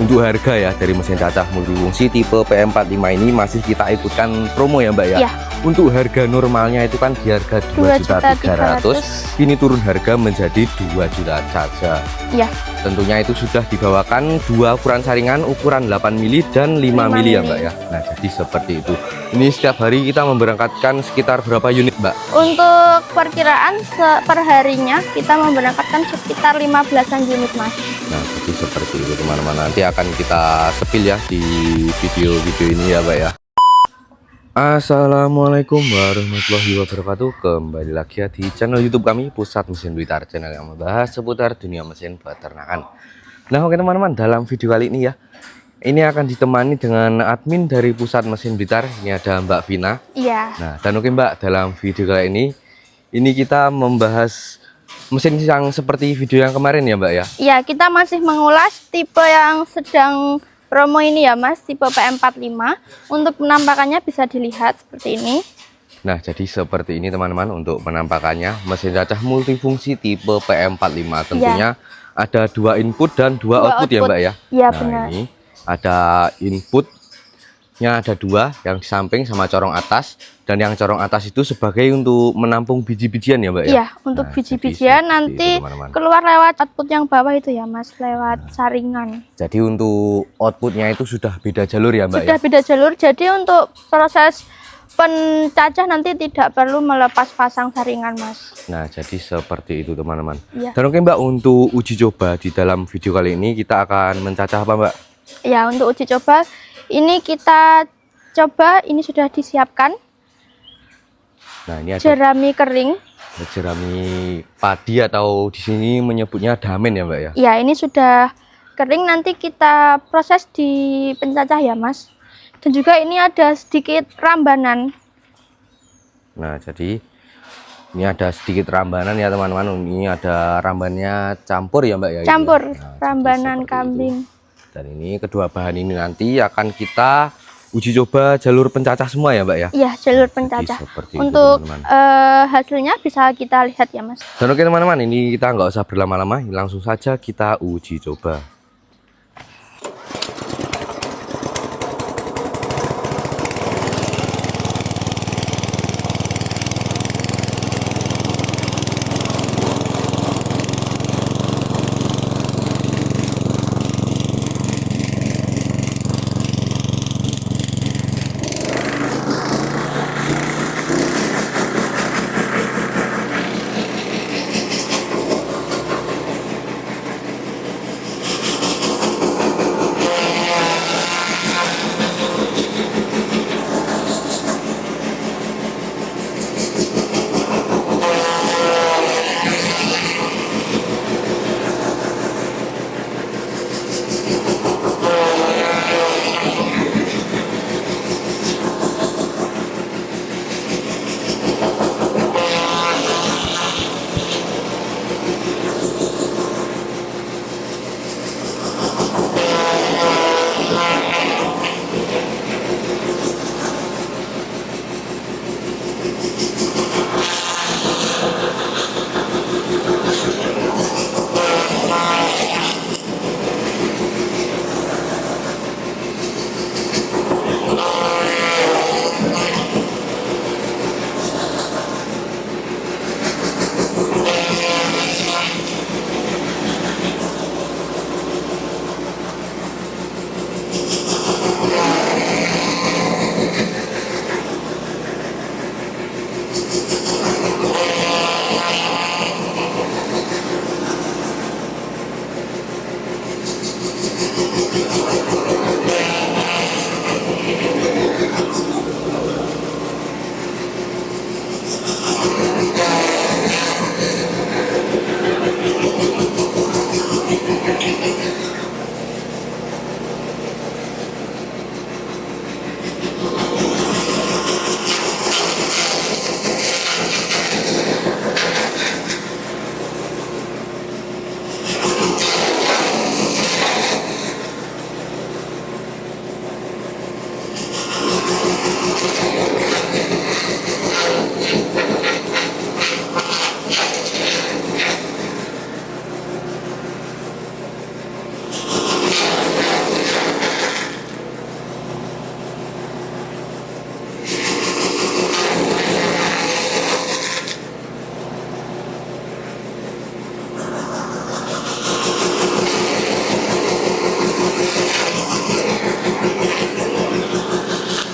untuk harga ya dari mesin cacah multifungsi tipe PM45 ini masih kita ikutkan promo ya Mbak ya. Iya. Untuk harga normalnya itu kan di harga 2.300.000, ini turun harga menjadi 2 juta saja. Iya. Tentunya itu sudah dibawakan dua ukuran saringan, ukuran 8 mili dan 5 mili ya Mbak ya. Nah jadi seperti itu. Ini setiap hari kita memberangkatkan sekitar berapa unit Mbak? Untuk perkiraan perharinya kita memberangkatkan sekitar 15-an unit Mas. Nah jadi seperti itu teman-teman, nanti akan kita sepil ya di video-video ini ya Mbak ya. Assalamualaikum warahmatullahi wabarakatuh. Kembali lagi ya di channel YouTube kami, Pusat Mesin Blitar, channel yang membahas seputar dunia mesin peternakan. Nah oke teman-teman, dalam video kali ini ya, ini akan ditemani dengan admin dari Pusat Mesin Blitar. Ini ada Mbak Vina. Iya. Nah dan oke Mbak, dalam video kali ini kita membahas mesin yang seperti video yang kemarin ya Mbak ya. Iya, kita masih mengulas tipe yang sedang promo ini ya Mas, tipe PM45. Untuk penampakannya bisa dilihat seperti ini. Nah jadi seperti ini teman-teman untuk penampakannya, mesin cacah multifungsi tipe PM45. Tentunya ada dua input dan dua output ya Mbak ya. Iya Nah, benar. ini ada inputnya ada dua, yang di samping sama corong atas, dan yang corong atas itu sebagai untuk menampung biji-bijian ya Mbak ya. Iya, untuk Nah, biji-bijian jadi nanti itu, teman-teman. keluar lewat output yang bawah itu ya Mas, lewat saringan. Jadi untuk outputnya itu sudah beda jalur ya Mbak Sudah ya. beda jalur, jadi untuk proses pencacah nanti tidak perlu melepas pasang saringan Mas. Nah jadi seperti itu teman-teman. Iya. Dan oke Mbak, untuk uji coba di dalam video kali ini kita akan mencacah apa Mbak? Ya, untuk uji coba ini kita coba, ini sudah disiapkan Nah ini ada jerami kering. jerami padi atau di sini menyebutnya damen ya Mbak ya. Ya, ini sudah kering, nanti kita proses di pencacah ya Mas. Dan juga ini ada sedikit rambanan. Nah jadi ini ada sedikit rambanan ya teman-teman. Ini ada rambannya campur ya Mbak ya. Campur Ini ya. Nah, rambanan jadi seperti kambing. itu. Dan ini kedua bahan ini nanti akan kita uji coba jalur pencacah semua ya Mbak ya. Iya, jalur Jadi pencacah. seperti itu, Untuk teman-teman. hasilnya bisa kita lihat ya Mas. Dan oke teman-teman, ini kita nggak usah berlama-lama, langsung saja kita uji coba.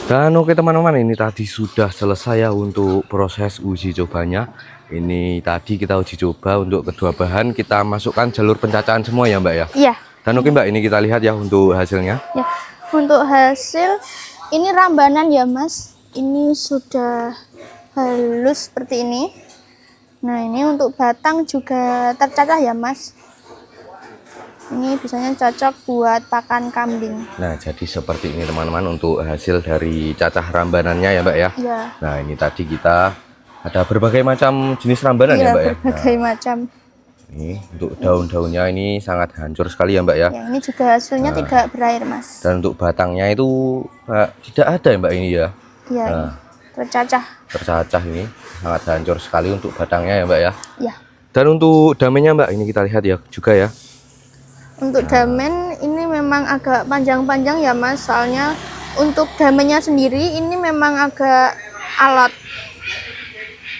Dan oke teman-teman, ini tadi sudah selesai ya untuk proses uji cobanya. Ini tadi kita uji coba untuk kedua bahan, kita masukkan jalur pencacahan semua ya Mbak ya. Iya. Dan oke Mbak, ini kita lihat ya untuk hasilnya. Ya, untuk hasil ini rambanan ya Mas. Ini sudah halus seperti ini. Nah, ini untuk batang juga tercacah ya Mas. Ini biasanya cocok buat pakan kambing. Nah, jadi seperti ini teman-teman untuk hasil dari cacah rambanannya ya Mbak ya. Iya. Nah, ini tadi kita ada berbagai macam jenis rambanan ya Iya, Mbak ya. berbagai macam. Ini untuk daun-daunnya ini sangat hancur sekali ya Mbak ya. Ya, ini juga hasilnya tidak berair Mas. Dan untuk batangnya itu tidak ada ya Mbak ini ya. Iya, Nah, tercacah. tercacah ini sangat hancur sekali untuk batangnya ya Mbak ya. Ya. Dan untuk damennya Mbak, ini kita lihat ya juga ya. Untuk damen ini memang agak panjang-panjang ya Mas, soalnya untuk damennya sendiri ini memang agak alot.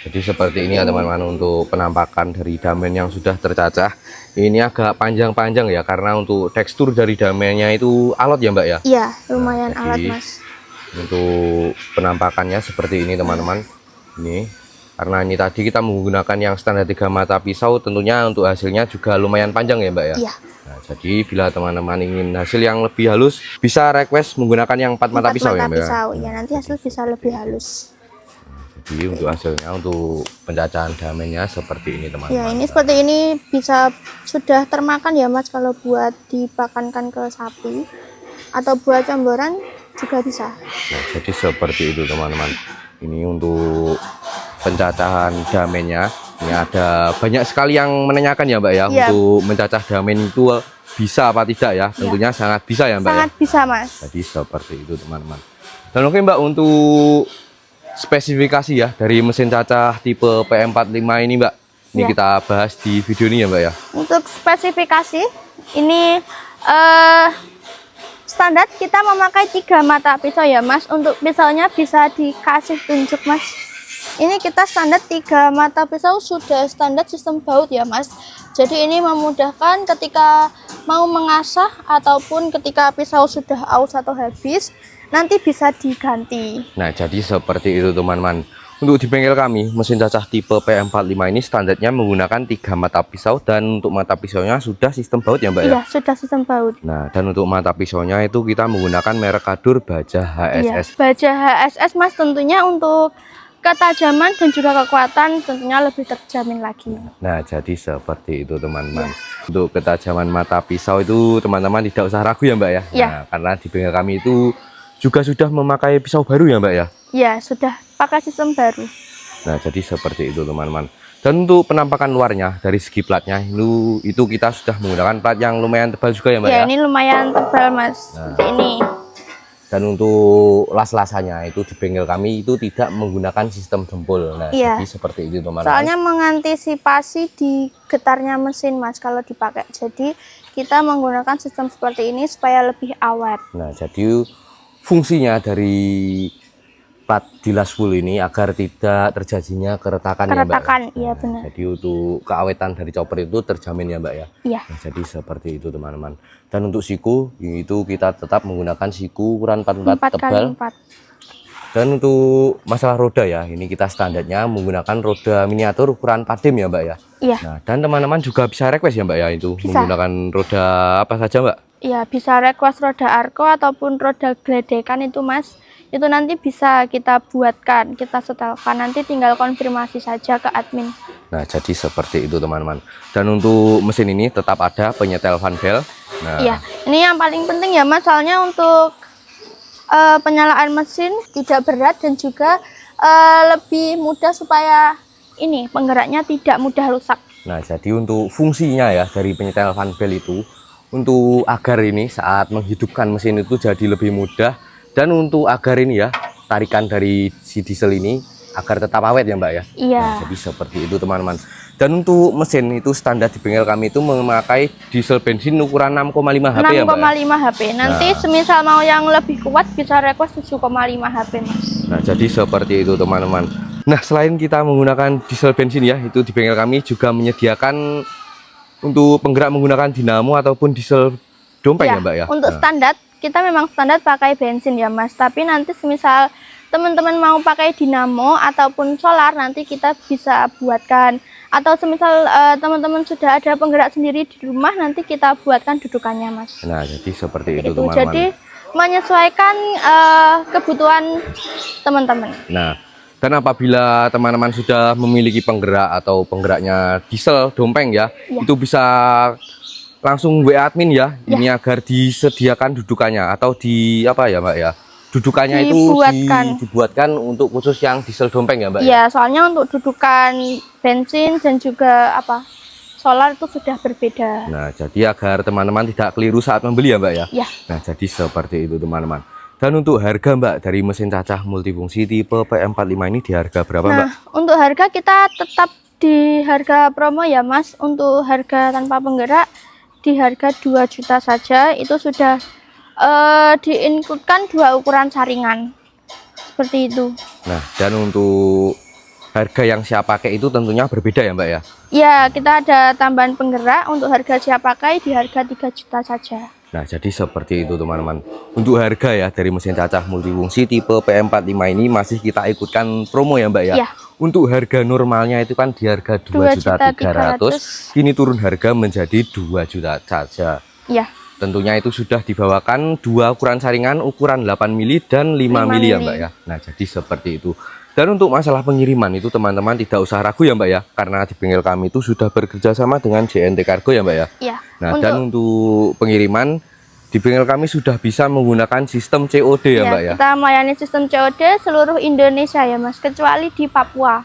Jadi seperti ini ya teman-teman untuk penampakan dari damen yang sudah tercacah. Ini agak panjang-panjang ya, karena untuk tekstur dari damennya itu alot ya Mbak ya. Iya, lumayan Jadi, alot Mas. Untuk penampakannya seperti ini teman-teman. Ini karena ini tadi kita menggunakan yang standar 3 mata pisau, tentunya untuk hasilnya juga lumayan panjang ya Mbak ya. Iya. Nah, jadi bila teman-teman ingin hasil yang lebih halus, bisa request menggunakan yang 4 mata pisau ya Mbak ya. pisau. Ya, nanti hasil bisa lebih halus. Jadi untuk hasilnya, untuk pencacahan damennya seperti ini teman-teman. Ya, ini seperti ini bisa sudah termakan ya Mas, kalau buat dipakankan ke sapi atau buat camboran juga bisa. Nah, jadi seperti itu teman-teman. Ini untuk pencacahan damennya. Ini ada banyak sekali yang menanyakan ya Mbak ya, Iya. untuk mencacah damen itu bisa apa tidak ya? Tentunya sangat bisa ya Mbak Sangat ya. bisa Mas. Jadi seperti itu teman-teman. Dan oke Mbak, untuk spesifikasi ya dari mesin cacah tipe PM45 ini Mbak, ini Ya. kita bahas di video ini ya Mbak ya. Untuk spesifikasi ini standar kita memakai 3 mata pisau ya Mas. Untuk pisaunya bisa dikasih tunjuk Mas. Ini kita standar 3 mata pisau, sudah standar sistem baut ya Mas. Jadi ini memudahkan ketika mau mengasah ataupun ketika pisau sudah aus atau habis, nanti bisa diganti. Nah, jadi seperti itu teman-teman. Untuk di bengkel kami, mesin cacah tipe PM45 ini standarnya menggunakan 3 mata pisau, dan untuk mata pisaunya sudah sistem baut ya Mbak ya? Iya, sudah sistem baut. Nah, dan untuk mata pisaunya itu kita menggunakan merek Kadur Baja Iya, HSS. baja HSS Mas, tentunya untuk ketajaman dan juga kekuatan tentunya lebih terjamin lagi. Nah, jadi seperti itu teman-teman. Untuk ketajaman mata pisau itu teman-teman tidak usah ragu ya Mbak ya? Iya. Nah, karena di bengkel kami itu juga sudah memakai pisau baru ya Mbak ya? Ya, sudah pakai sistem baru. Nah, jadi seperti itu teman-teman. Dan untuk penampakan luarnya dari segi platnya itu kita sudah menggunakan plat yang lumayan tebal juga ya Mbak ya? Ya, ini lumayan tebal Mas. Seperti ini. Dan untuk las-lasannya itu di bengkel kami itu tidak menggunakan sistem jempol. Nah, Iya. jadi seperti itu teman-teman. Soalnya mengantisipasi di getarnya mesin Mas kalau dipakai. Jadi kita menggunakan sistem seperti ini supaya lebih awet. Nah, jadi fungsinya dari plat di las full ini agar tidak terjadinya keretakan, ya Mbak. Keretakan, iya benar. Jadi untuk keawetan dari chopper itu terjamin ya Mbak ya. Iya. Nah, jadi seperti itu teman-teman. Dan untuk siku itu kita tetap menggunakan siku ukuran 44 tebal. 4x4. Dan untuk masalah roda ya, ini kita standarnya menggunakan roda miniatur ukuran 4 dim ya Mbak ya. Iya. Nah, dan teman-teman juga bisa request ya Mbak ya, itu Bisa. menggunakan roda apa saja Mbak. Iya, bisa request roda arco ataupun roda gledekan itu Mas. Itu nanti bisa kita buatkan, kita setelkan, nanti tinggal konfirmasi saja ke admin. Nah, jadi seperti itu teman-teman. Dan untuk mesin ini tetap ada penyetel fan bel. Nah, Iya, ini yang paling penting ya Mas, soalnya untuk penyalaan mesin tidak berat dan juga lebih mudah supaya ini penggeraknya tidak mudah rusak. nah, jadi untuk fungsinya ya dari penyetel fan bel itu untuk agar ini saat menghidupkan mesin itu jadi lebih mudah, dan untuk agar ini ya tarikan dari si diesel ini agar tetap awet ya Mbak ya. Iya. Nah, jadi seperti itu teman-teman. Dan untuk mesin itu standar di bengkel kami itu memakai diesel bensin ukuran 6,5 HP ya Mbak. 6,5 HP. Nanti semisal mau yang lebih kuat bisa request 7,5 HP Mas. Nah, jadi seperti itu teman-teman. Nah, selain kita menggunakan diesel bensin ya, itu di bengkel kami juga menyediakan untuk penggerak menggunakan dinamo ataupun diesel dompeng ya Mbak ya. Untuk Nah, standar kita memang standar pakai bensin ya Mas, tapi nanti semisal teman-teman mau pakai dinamo ataupun solar, nanti kita bisa buatkan. Atau semisal teman-teman sudah ada penggerak sendiri di rumah, nanti kita buatkan dudukannya Mas. Nah, jadi seperti itu Itu teman-teman. jadi menyesuaikan kebutuhan teman-teman. Nah, dan apabila teman-teman sudah memiliki penggerak atau penggeraknya diesel dompeng ya, Ya. itu bisa langsung WA admin ya, ini agar disediakan dudukannya atau di apa ya Mbak ya, dudukannya dibuatkan untuk khusus yang diesel dompeng ya Mbak ya. Ya, soalnya untuk dudukan bensin dan juga solar itu sudah berbeda. Nah, jadi agar teman-teman tidak keliru saat membeli ya Mbak ya. Ya. Nah, jadi seperti itu teman-teman. Dan untuk harga Mbak dari mesin cacah multifungsi tipe PM45 ini di harga berapa Mbak? Nah, untuk harga kita tetap di harga promo ya Mas. Untuk harga tanpa penggerak di harga 2 juta saja. Itu sudah diinkludkan 2 ukuran saringan. Seperti itu. Nah, dan untuk harga yang siap pakai itu tentunya berbeda ya Mbak ya? Ya, kita ada tambahan penggerak. Untuk harga siap pakai di harga 3 juta saja. Nah, jadi seperti itu teman-teman. Untuk harga ya dari mesin cacah multifungsi tipe PM45 ini masih kita ikutkan promo ya Mbak ya. Ya. Untuk harga normalnya itu kan di harga 2.300.000, kini turun harga menjadi 2 juta saja. Ya. Tentunya itu sudah dibawakan 2 ukuran saringan, ukuran 8 mili dan 5 mili ya Mbak ya. Nah, jadi seperti itu. Dan untuk masalah pengiriman itu teman-teman tidak usah ragu ya Mbak ya, karena di bengkel kami itu sudah bekerja sama dengan JNT Cargo ya Mbak ya. Iya. Nah, dan untuk pengiriman di bengkel kami sudah bisa menggunakan sistem COD ya Mbak ya. Kita melayani sistem COD seluruh Indonesia ya Mas, kecuali di Papua.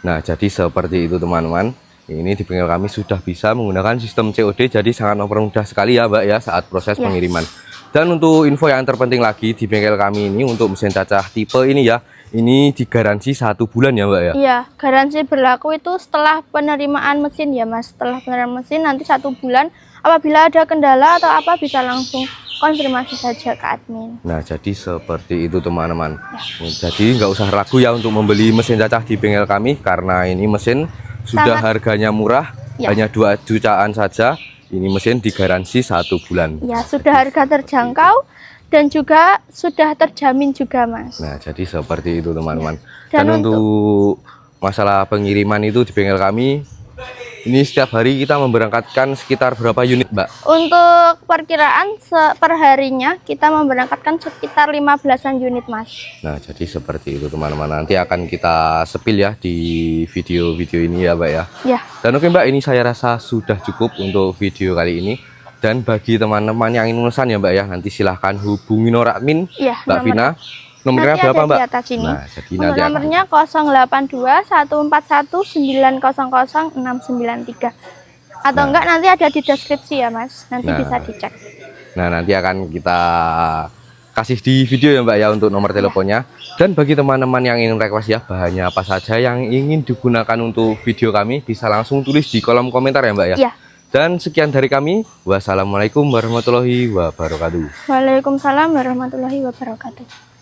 Nah, jadi seperti itu teman-teman. Ini di bengkel kami sudah bisa menggunakan sistem COD, jadi sangat mempermudah sekali ya Mbak ya saat proses pengiriman. Dan untuk info yang terpenting lagi di bengkel kami ini untuk mesin cacah tipe ini ya, ini digaransi 1 bulan ya Mbak ya? Iya, garansi berlaku itu setelah penerimaan mesin ya Mas. Setelah penerimaan mesin nanti 1 bulan. Apabila ada kendala atau apa bisa langsung konfirmasi saja ke admin. Nah, jadi seperti itu teman-teman. Jadi nggak usah ragu ya untuk membeli mesin cacah di bengkel kami, karena ini mesin sudah harganya murah, hanya 2 jutaan saja. Ini mesin digaransi 1 bulan. Ya, sudah harga terjangkau. Dan juga sudah terjamin juga Mas. Nah, jadi seperti itu teman-teman. Dan untuk masalah pengiriman itu di bengkel kami, ini setiap hari kita memberangkatkan sekitar berapa unit Mbak? Untuk perkiraan per harinya kita memberangkatkan sekitar 15-an unit Mas. Nah, jadi seperti itu teman-teman. Nanti akan kita sepil ya di video-video ini ya Mbak ya. Ya. Dan oke Mbak, ini saya rasa sudah cukup untuk video kali ini. Dan bagi teman-teman yang ingin memesan ya Mbak ya, nanti silahkan hubungi nomor admin Mbak Vina. Nomornya berapa Mbak? Di atas ini. Nah, jadi nanti nomornya 082 141 900 693. Atau enggak nanti ada di deskripsi ya Mas. Nanti bisa dicek. Nah, nanti akan kita kasih di video ya Mbak ya untuk nomor teleponnya. Dan bagi teman-teman yang ingin request ya bahannya apa saja yang ingin digunakan untuk video kami, bisa langsung tulis di kolom komentar ya Mbak ya. Iya. Dan sekian dari kami. Wassalamualaikum warahmatullahi wabarakatuh. Waalaikumsalam warahmatullahi wabarakatuh.